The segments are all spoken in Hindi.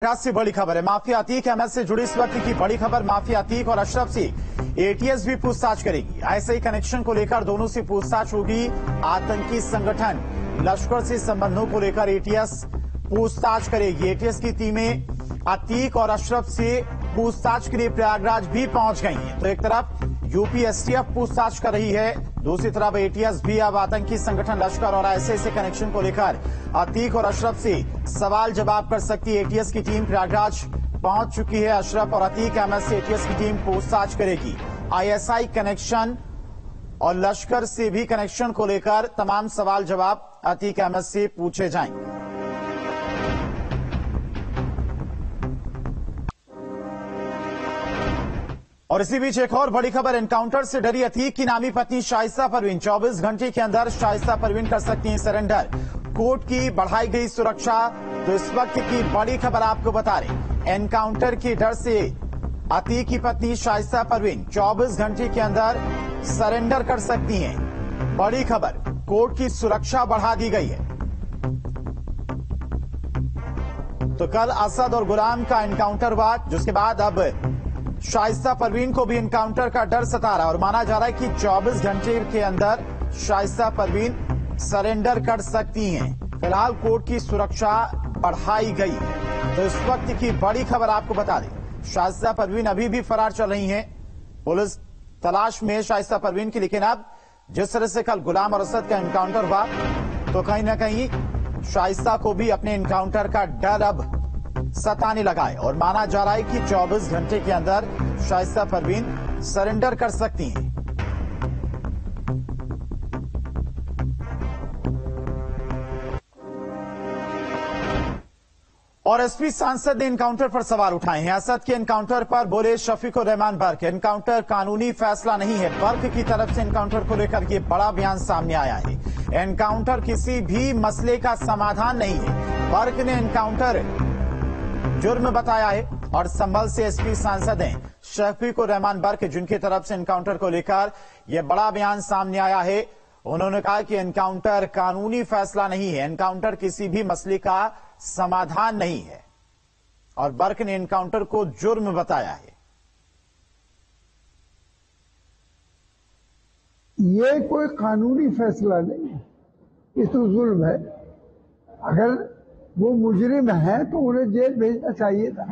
प्रयास से बड़ी खबर है। माफिया अतीक अहमद से जुड़ी इस वक्त की बड़ी खबर। माफिया अतीक और अशरफ से एटीएस भी पूछताछ करेगी। ऐसे ही कनेक्शन को लेकर दोनों से पूछताछ होगी। आतंकी संगठन लश्कर से संबंधों को लेकर एटीएस पूछताछ करेगी। एटीएस की टीमें अतीक और अशरफ से पूछताछ के लिए प्रयागराज भी पहुंच गई हैं। तो एक तरफ यूपी एसटीएफ पूछताछ कर रही है, दूसरी तरफ एटीएस भी अब आतंकी संगठन लश्कर और आईएसआई कनेक्शन को लेकर अतीक और अशरफ से सवाल जवाब कर सकती है। एटीएस की टीम प्रयागराज पहुंच चुकी है। अशरफ और अतीक अहमद से एटीएस की टीम पूछताछ करेगी। आईएसआई कनेक्शन और लश्कर से भी कनेक्शन को लेकर तमाम सवाल जवाब अतीक अहमद से पूछे जाएंगे। और इसी बीच एक और बड़ी खबर। एनकाउंटर से डरी अतीक की नामी पत्नी शाइस्ता परवीन 24 घंटे के अंदर शाइस्ता परवीन कर सकती हैं सरेंडर। कोर्ट की बढ़ाई गई सुरक्षा। तो इस वक्त की बड़ी खबर आपको बता रहे, एनकाउंटर के डर से अतीक की पत्नी शाइस्ता परवीन 24 घंटे के अंदर सरेंडर कर सकती हैं। बड़ी खबर, कोर्ट की सुरक्षा बढ़ा दी गई है। तो कल असद और गुलाम का एनकाउंटर हुआ, जिसके बाद अब शाइस्ता परवीन को भी एनकाउंटर का डर सता रहा है और माना जा रहा है कि 24 घंटे के अंदर शाइस्ता परवीन सरेंडर कर सकती हैं। फिलहाल कोर्ट की सुरक्षा बढ़ाई गई है। तो इस वक्त की बड़ी खबर आपको बता दें, शाइस्ता परवीन अभी भी फरार चल रही हैं। पुलिस तलाश में शाइस्ता परवीन की, लेकिन अब जिस तरह से कल गुलाम और असद का एनकाउंटर हुआ तो कहीं ना कहीं शाइस्ता को भी अपने एनकाउंटर का डर अब सताने लगा है और माना जा रहा है कि 24 घंटे के अंदर शाइस्ता परवीन सरेंडर कर सकती हैं। और एसपी सांसद ने एनकाउंटर पर सवाल उठाए हैं। असद के एनकाउंटर पर बोले शफीकुर रहमान बर्क, एनकाउंटर कानूनी फैसला नहीं है। बर्क की तरफ से एनकाउंटर को लेकर यह बड़ा बयान सामने आया है। एनकाउंटर किसी भी मसले का समाधान नहीं है। बर्क ने एनकाउंटर जुर्म बताया है और संभल से एसपी सांसद हैं शफीकुर रहमान बर्क, जिनकी तरफ से एनकाउंटर को लेकर यह बड़ा बयान सामने आया है। उन्होंने कहा कि एनकाउंटर कानूनी फैसला नहीं है, एनकाउंटर किसी भी मसले का समाधान नहीं है और बर्क ने एनकाउंटर को जुर्म बताया है। ये कोई कानूनी फैसला नहीं है, ये तो जुल्म है। अगर वो मुजरिम है तो उन्हें जेल भेजना चाहिए था।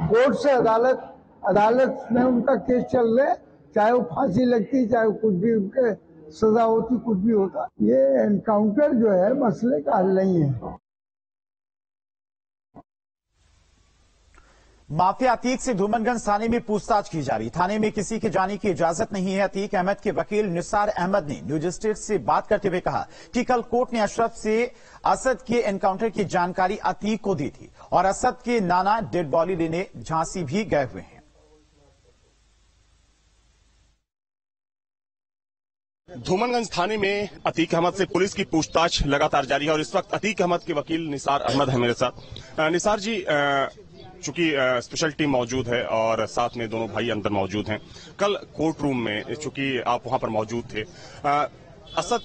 कोर्ट से अदालत, अदालत में उनका केस चल रहे, चाहे वो फांसी लगती, चाहे कुछ भी उनके सजा होती, कुछ भी होता। ये एनकाउंटर जो है मसले का हल नहीं है। माफिया अतीक से धूमनगंज थाने में पूछताछ की जा रही। थाने में किसी के जाने की इजाजत नहीं है। अतीक अहमद के वकील निसार अहमद ने न्यूज स्टेट से बात करते हुए कहा कि कल कोर्ट ने अशरफ से असद के एनकाउंटर की जानकारी अतीक को दी थी और असद के नाना डेड बॉडी लेने झांसी भी गए हुए हैं। धूमनगंज थाने में अतीक अहमद से पुलिस की पूछताछ लगातार जारी है और इस वक्त अतीक अहमद के वकील निसार अहमद है मेरे साथ। निसार जी, चूंकि स्पेशल टीम मौजूद है और साथ में दोनों भाई अंदर मौजूद हैं, कल कोर्ट रूम में चूंकि आप वहां पर मौजूद थे, असद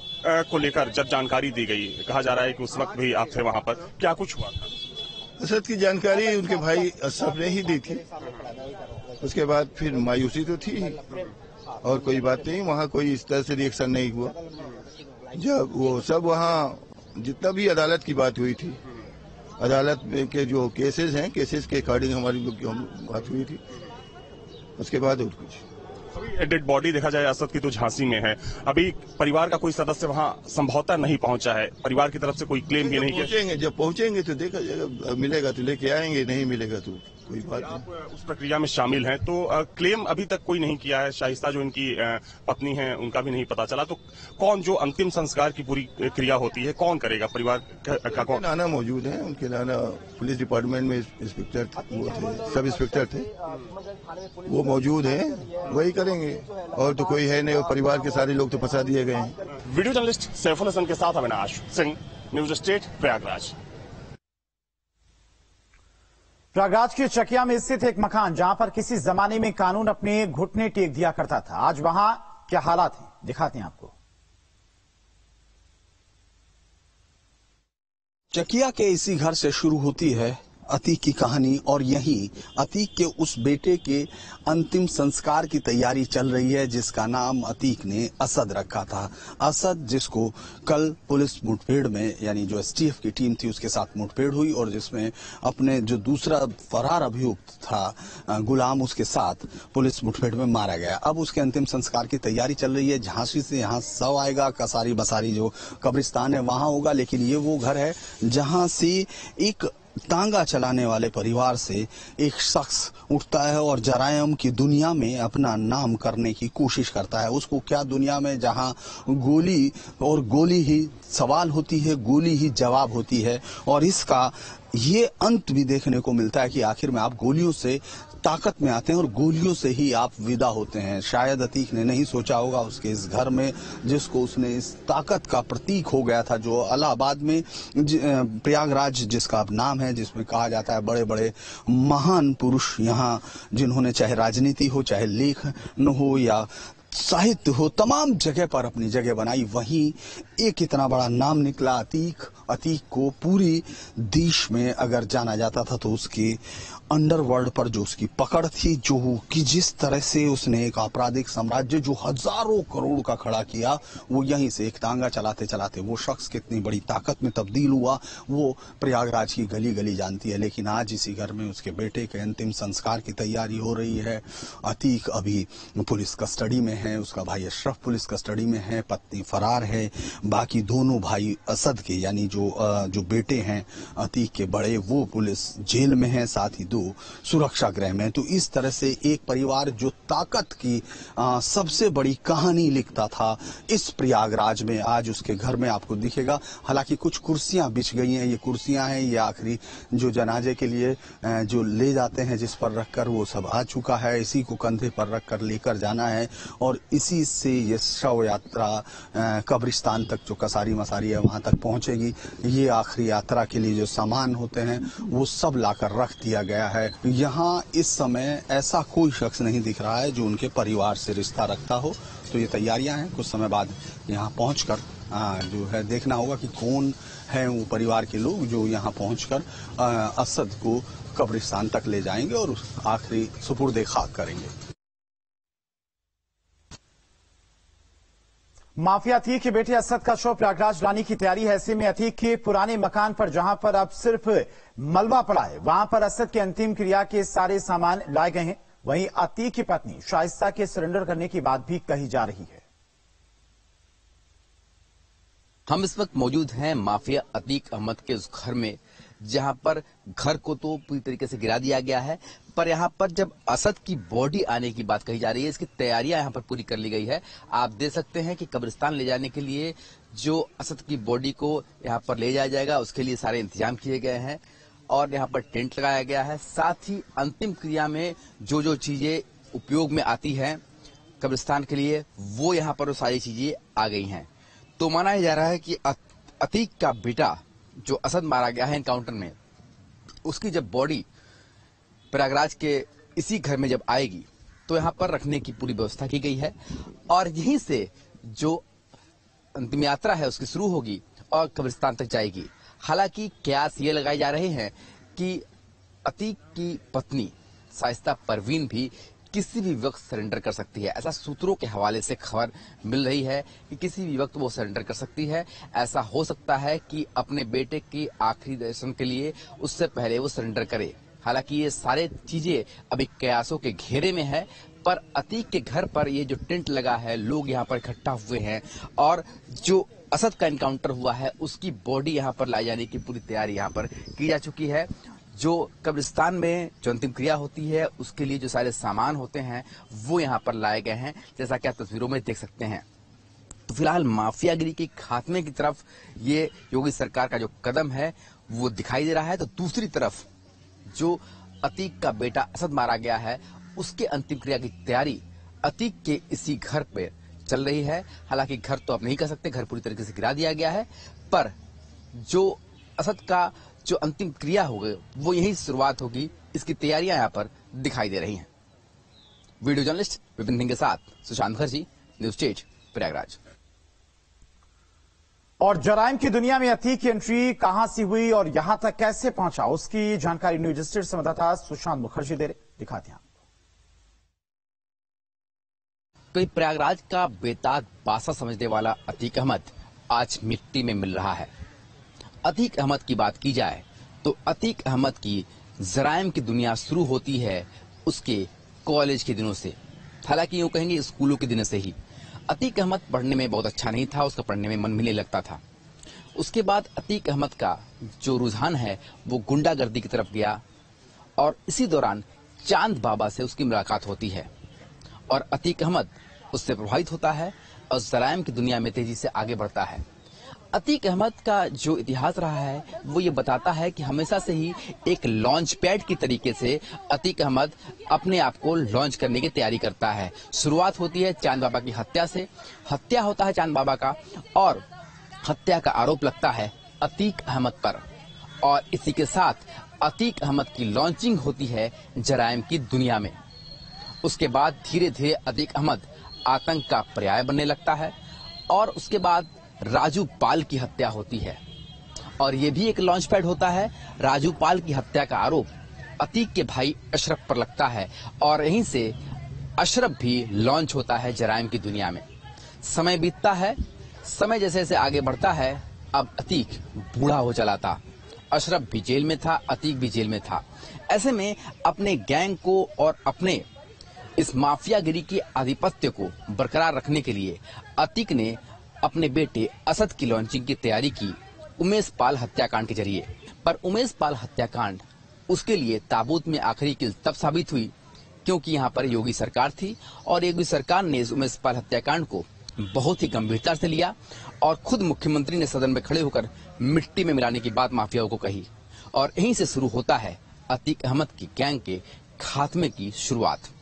को लेकर जब जानकारी दी गई, कहा जा रहा है कि उस वक्त भी आप थे वहां पर, क्या कुछ हुआ था? असद की जानकारी उनके भाई असद ने ही दी थी। उसके बाद फिर मायूसी तो थी और कोई बात नहीं, वहाँ कोई इस तरह से रिएक्शन नहीं हुआ। जब वो सब वहाँ जितना भी अदालत की बात हुई थी, अदालत में के जो केसेस हैं, केसेस के अकॉर्डिंग हमारी बात हुई थी। उसके बाद और कुछ डेड बॉडी देखा जाए असद की तो झांसी में है। अभी परिवार का कोई सदस्य वहां संभवतः नहीं पहुंचा है। परिवार की तरफ से कोई क्लेम भी नहीं किया। जब पहुंचेंगे तो देखा जाएगा, मिलेगा तो लेके आएंगे, नहीं मिलेगा तो कोई बात नहीं। आप उस प्रक्रिया में शामिल हैं तो क्लेम अभी तक कोई नहीं किया है। शाइस्ता जो इनकी पत्नी है उनका भी नहीं पता चला। तो कौन, जो अंतिम संस्कार की पूरी क्रिया होती है, कौन करेगा? परिवार का कौन? नाना मौजूद है, उनके नाना पुलिस डिपार्टमेंट में इंस्पेक्टर वो थे, सब इंस्पेक्टर थे, वो मौजूद है, वही करेंगे। और तो कोई है नहीं, और परिवार के सारे लोग तो फंसा दिए गए हैं। वीडियो जर्नलिस्ट सैफुल हसन के साथ अविनाश सिंह, न्यूज स्टेट प्रयागराज। प्रयागराज के चकिया में स्थित एक मकान जहां पर किसी जमाने में कानून अपने घुटने टेक दिया करता था, आज वहां क्या हालात हैं दिखाते हैं आपको। चकिया के इसी घर से शुरू होती है अतीक की कहानी और यहीं अतीक के उस बेटे के अंतिम संस्कार की तैयारी चल रही है जिसका नाम अतीक ने असद रखा था। असद जिसको कल पुलिस मुठभेड़ में यानी जो एसटीएफ की टीम थी उसके साथ मुठभेड़ हुई और जिसमें अपने जो दूसरा फरार अभियुक्त था गुलाम उसके साथ पुलिस मुठभेड़ में मारा गया। अब उसके अंतिम संस्कार की तैयारी चल रही है। झांसी से यहाँ शव आएगा, कसारी बसारी जो कब्रिस्तान है वहां होगा, लेकिन ये वो घर है जहां से एक तांगा चलाने वाले परिवार से एक शख्स उठता है और जरायम की दुनिया में अपना नाम करने की कोशिश करता है। उसको क्या दुनिया में जहां गोली और गोली ही सवाल होती है, गोली ही जवाब होती है। और इसका ये अंत भी देखने को मिलता है कि आखिर में आप गोलियों से ताकत में आते हैं और गोलियों से ही आप विदा होते हैं। शायद अतीक ने नहीं सोचा होगा उसके इस घर में जिसको उसने इस ताकत का प्रतीक हो गया था, जो इलाहाबाद में प्रयागराज जिसका अब नाम है, जिसमें कहा जाता है बड़े बड़े महान पुरुष यहाँ जिन्होंने चाहे राजनीति हो, चाहे लेखन हो या साहित्य हो, तमाम जगह पर अपनी जगह बनाई। वहीं एक इतना बड़ा नाम निकला अतीक। अतीक को पूरी देश में अगर जाना जाता था तो उसके अंडरवर्ल्ड पर जो उसकी पकड़ थी, जो कि जिस तरह से उसने एक आपराधिक साम्राज्य जो हजारों करोड़ का खड़ा किया, वो यहीं से एक तांगा चलाते चलाते वो शख्स कितनी बड़ी ताकत में तब्दील हुआ वो प्रयागराज की गली गली जानती है। लेकिन आज इसी घर में उसके बेटे के अंतिम संस्कार की तैयारी हो रही है। अतीक अभी पुलिस कस्टडी में है, उसका भाई अशरफ पुलिस कस्टडी में है, पत्नी फरार है, बाकी दोनों भाई असद के यानी जो बेटे हैं अतीक के बड़े वो पुलिस जेल में हैं, साथ ही दो सुरक्षा गृह में। तो इस तरह से एक परिवार जो ताकत की सबसे बड़ी कहानी लिखता था इस प्रयागराज में आज उसके घर में आपको दिखेगा। हालांकि कुछ कुर्सियां बिछ गई हैं, ये कुर्सियां हैं, ये आखिरी जो जनाजे के लिए जो ले जाते हैं जिस पर रखकर वो सब आ चुका है, इसी को कंधे पर रखकर लेकर जाना है और इसी से ये शव यात्रा कब्रिस्तान तक जो कसारी मसारी है वहां तक पहुंचेगी। ये आखिरी यात्रा के लिए जो सामान होते हैं वो सब लाकर रख दिया गया है। यहाँ इस समय ऐसा कोई शख्स नहीं दिख रहा है जो उनके परिवार से रिश्ता रखता हो। तो ये तैयारियां हैं, कुछ समय बाद यहाँ पहुंचकर जो है देखना होगा कि कौन है वो परिवार के लोग जो यहाँ पहुंचकर असद को कब्रिस्तान तक ले जाएंगे और आखिरी सुपुर्दे खाक करेंगे। माफिया अतीक के बेटे असद का शव प्रयागराज लाने की तैयारी है। ऐसे में अतीक के पुराने मकान पर जहां पर अब सिर्फ मलबा पड़ा है वहां पर असद के अंतिम क्रिया के सारे सामान लाए गए हैं। वहीं अतीक की पत्नी शाइस्ता के सरेंडर करने की बात भी कही जा रही है। हम इस वक्त मौजूद हैं माफिया अतीक अहमद के उस घर में जहां पर घर को तो पूरी तरीके से गिरा दिया गया है, पर यहाँ पर जब असद की बॉडी आने की बात कही जा रही है, इसकी तैयारियां यहाँ पर पूरी कर ली गई है। आप देख सकते हैं कि कब्रिस्तान ले जाने के लिए जो असद की बॉडी को यहाँ पर ले जाया जाएगा उसके लिए सारे इंतजाम किए गए हैं और यहाँ पर टेंट लगाया गया है। साथ ही अंतिम क्रिया में जो जो चीजें उपयोग में आती हैं कब्रिस्तान के लिए वो यहाँ पर वो सारी चीजें आ गई हैं। तो माना जा रहा है कि अतीक का बेटा जो असद मारा गया है एनकाउंटर में, उसकी जब बॉडी प्रयागराज के इसी घर में जब आएगी तो यहाँ पर रखने की पूरी व्यवस्था की गई है और यहीं से जो अंतिम यात्रा है उसकी शुरू होगी और कब्रिस्तान तक जाएगी। हालांकि कयास ये लगाए जा रहे हैं कि अतीक की पत्नी शाइस्ता परवीन भी किसी भी वक्त सरेंडर कर सकती है। ऐसा सूत्रों के हवाले से खबर मिल रही है कि किसी भी वक्त वो सरेंडर कर सकती है। ऐसा हो सकता है कि अपने बेटे की आखिरी दर्शन के लिए उससे पहले वो सरेंडर करे। हालांकि ये सारे चीजें अभी कयासों के घेरे में है, पर अतीक के घर पर ये जो टेंट लगा है, लोग यहाँ पर इकट्ठा हुए हैं और जो असद का एनकाउंटर हुआ है उसकी बॉडी यहाँ पर लाई जाने की पूरी तैयारी यहाँ पर की जा चुकी है। जो कब्रिस्तान में जो अंतिम क्रिया होती है उसके लिए जो सारे सामान होते हैं वो यहाँ पर लाए गए हैं, जैसा कि आप तस्वीरों में देख सकते हैं। तो फिलहाल माफियागिरी के खात्मे की तरफ ये योगी सरकार का जो कदम है वो दिखाई दे रहा है। तो दूसरी तरफ जो अतीक का बेटा असद मारा गया है उसके अंतिम क्रिया की तैयारी अतीक के इसी घर पे चल रही है। हालांकि घर तो आप नहीं कर सकते, घर पूरी तरीके से गिरा दिया गया है, पर जो असद का जो अंतिम क्रिया होगी वो यही शुरुआत होगी, इसकी तैयारियां यहाँ पर दिखाई दे रही हैं। वीडियो जर्नलिस्ट विपिन सिंह के साथ सुशांत मुखर्जी, न्यूज स्टेज, प्रयागराज। और जराइम की दुनिया में अतीक की एंट्री कहां से हुई और यहां तक कैसे पहुंचा, उसकी जानकारी न्यूज स्टेट संवाददाता सुशांत मुखर्जी दे रहे, दिखाते हैं। कोई प्रयागराज का बेताज बासा समझने वाला अतीक अहमद आज मिट्टी में मिल रहा है। अतीक अहमद की बात की जाए तो अतीक अहमद की जराइम की दुनिया शुरू होती है उसके कॉलेज के दिनों से, हालांकि यूं कहेंगे स्कूलों के दिनों से ही। अतीक अहमद पढ़ने में बहुत अच्छा नहीं था, उसका पढ़ने में मन भी नहीं लगता था। उसके बाद अतीक अहमद का जो रुझान है वो गुंडागर्दी की तरफ गया और इसी दौरान चांद बाबा से उसकी मुलाकात होती है और अतीक अहमद उससे प्रभावित होता है और जराइम की दुनिया में तेजी से आगे बढ़ता है। अतीक अहमद का जो इतिहास रहा है वो ये बताता है कि हमेशा से ही एक लॉन्च पैड की तरीके से अतीक अहमद अपने आप को लॉन्च करने की तैयारी करता है। शुरुआत होती है चांद बाबा की हत्या से, हत्या होता है चांद बाबा का और हत्या का आरोप लगता है अतीक अहमद पर और इसी के साथ अतीक अहमद की लॉन्चिंग होती है जराइम की दुनिया में। उसके बाद धीरे धीरे अतीक अहमद आतंक का पर्याय बनने लगता है और उसके बाद राजू पाल की हत्या होती है और ये भी एक लॉन्च पैड होता है। राजू पाल की हत्या का आरोप अतीक के भाई अशरफ पर लगता है और यहीं से अशरफ भी लॉन्च होता है जराइम की दुनिया में। समय बीतता है, समय जैसे जैसे आगे बढ़ता है, अब अतीक बूढ़ा हो चला था। अशरफ भी जेल में था, अतीक भी जेल में था। ऐसे में अपने गैंग को और अपने इस माफियागिरी के आधिपत्य को बरकरार रखने के लिए अतीक ने अपने बेटे असद की लॉन्चिंग की तैयारी की उमेश पाल हत्याकांड के जरिए। पर उमेश पाल हत्याकांड उसके लिए ताबूत में आखिरी कील तब साबित हुई क्योंकि यहाँ पर योगी सरकार थी और योगी सरकार ने इस उमेश पाल हत्याकांड को बहुत ही गंभीरता से लिया और खुद मुख्यमंत्री ने सदन में खड़े होकर मिट्टी में मिलाने की बात माफियाओं को कही और यहीं से शुरू होता है अतीक अहमद की गैंग के खात्मे की शुरुआत।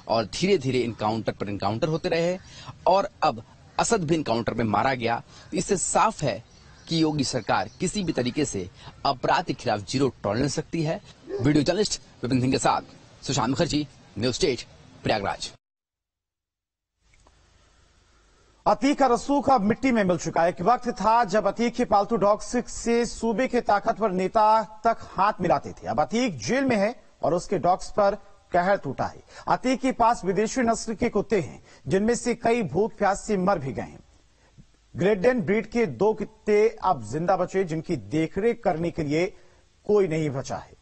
और धीरे धीरे इनकाउंटर पर इनकाउंटर होते रहे और अब असद भी इनकाउंटर में मारा गया। इससे साफ है कि योगी सरकार किसी भी तरीके से अपराध के खिलाफ जीरो टॉलरेंस रखती है। वीडियो जर्नलिस्ट विपिन सिंह के साथ सुशांत मुखर्जी, न्यूज स्टेट, प्रयागराज। अतीक का रसूख अब मिट्टी में मिल चुका है। एक वक्त था जब अतीक के पालतू डॉग्स से सूबे के ताकतवर नेता तक हाथ मिलाते थे। अब अतीक जेल में है और उसके डॉग्स पर कहर टूटा है। अतीक के पास विदेशी नस्ल के कुत्ते हैं जिनमें से कई भूख प्यास से मर भी गए हैं। ग्रेट डेन ब्रीड के 2 कुत्ते अब जिंदा बचे जिनकी देखरेख करने के लिए कोई नहीं बचा है।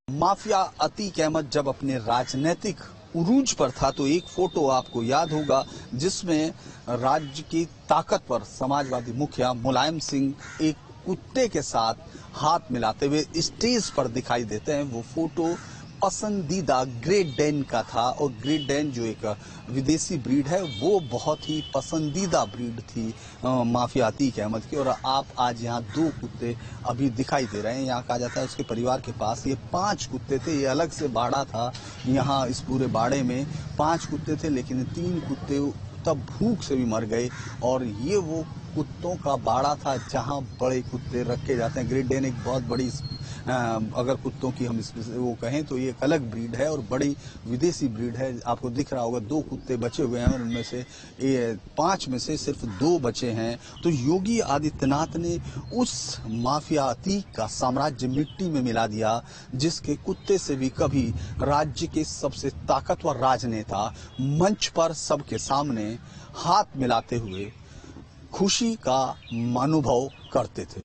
माफिया अतीक अहमद जब अपने राजनीतिक उरूज पर था तो एक फोटो आपको याद होगा जिसमें राज्य की ताकतवर समाजवादी मुखिया मुलायम सिंह एक कुत्ते के साथ हाथ मिलाते हुए स्टेज पर दिखाई देते हैं। वो फोटो पसंदीदा ग्रेट डेन का था और ग्रेट डेन जो एक विदेशी ब्रीड है वो बहुत ही पसंदीदा ब्रीड थी माफिया अतीक अहमद की। और आप आज यहाँ 2 कुत्ते अभी दिखाई दे रहे हैं। यहाँ कहा जाता है उसके परिवार के पास ये 5 कुत्ते थे। ये अलग से बाड़ा था, यहाँ इस पूरे बाड़े में 5 कुत्ते थे लेकिन 3 कुत्ते तब भूख से भी मर गए और ये वो कुत्तों का बाड़ा था जहां बड़े कुत्ते रखे जाते हैं। ग्रेट डेन एक बहुत बड़ी अगर कुत्तों की हम वो कहें तो ये एक अलग ब्रीड है और बड़ी विदेशी ब्रीड है। आपको दिख रहा होगा 2 कुत्ते बचे हुए हैं और उनमें से 5 में से सिर्फ 2 बचे हैं। तो योगी आदित्यनाथ ने उस माफिया अतीक का साम्राज्य मिट्टी में मिला दिया जिसके कुत्ते से भी कभी राज्य के सबसे ताकतवर राजनेता मंच पर सबके सामने हाथ मिलाते हुए खुशी का अनुभव करते थे।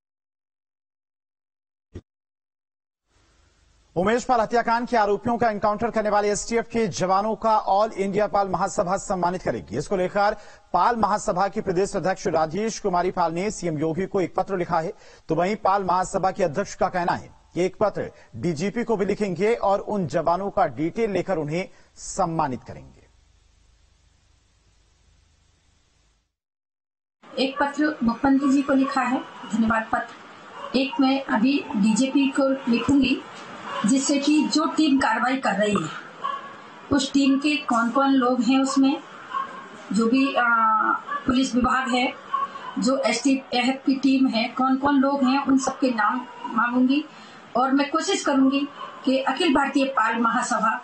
उमेश पाल हत्याकांड के आरोपियों का एनकाउंटर करने वाले एसटीएफ के जवानों का ऑल इंडिया पाल महासभा सम्मानित करेगी। इसको लेकर पाल महासभा की प्रदेश अध्यक्ष राजेश कुमारी पाल ने सीएम योगी को एक पत्र लिखा है। तो वहीं पाल महासभा के अध्यक्ष का कहना है कि एक पत्र डीजीपी को भी लिखेंगे और उन जवानों का डिटेल लेकर उन्हें सम्मानित करेंगे। एक पत्र मुख्यमंत्री जी को लिखा है, धन्यवाद पत्र। एक मैं अभी डीजीपी को लिखूंगी जिससे कि जो टीम कार्रवाई कर रही है उस टीम के कौन कौन लोग हैं, उसमें जो भी पुलिस विभाग है, जो एसटीएफ की टीम है, कौन कौन लोग हैं, उन सबके नाम मांगूंगी और मैं कोशिश करूंगी कि अखिल भारतीय पाल महासभा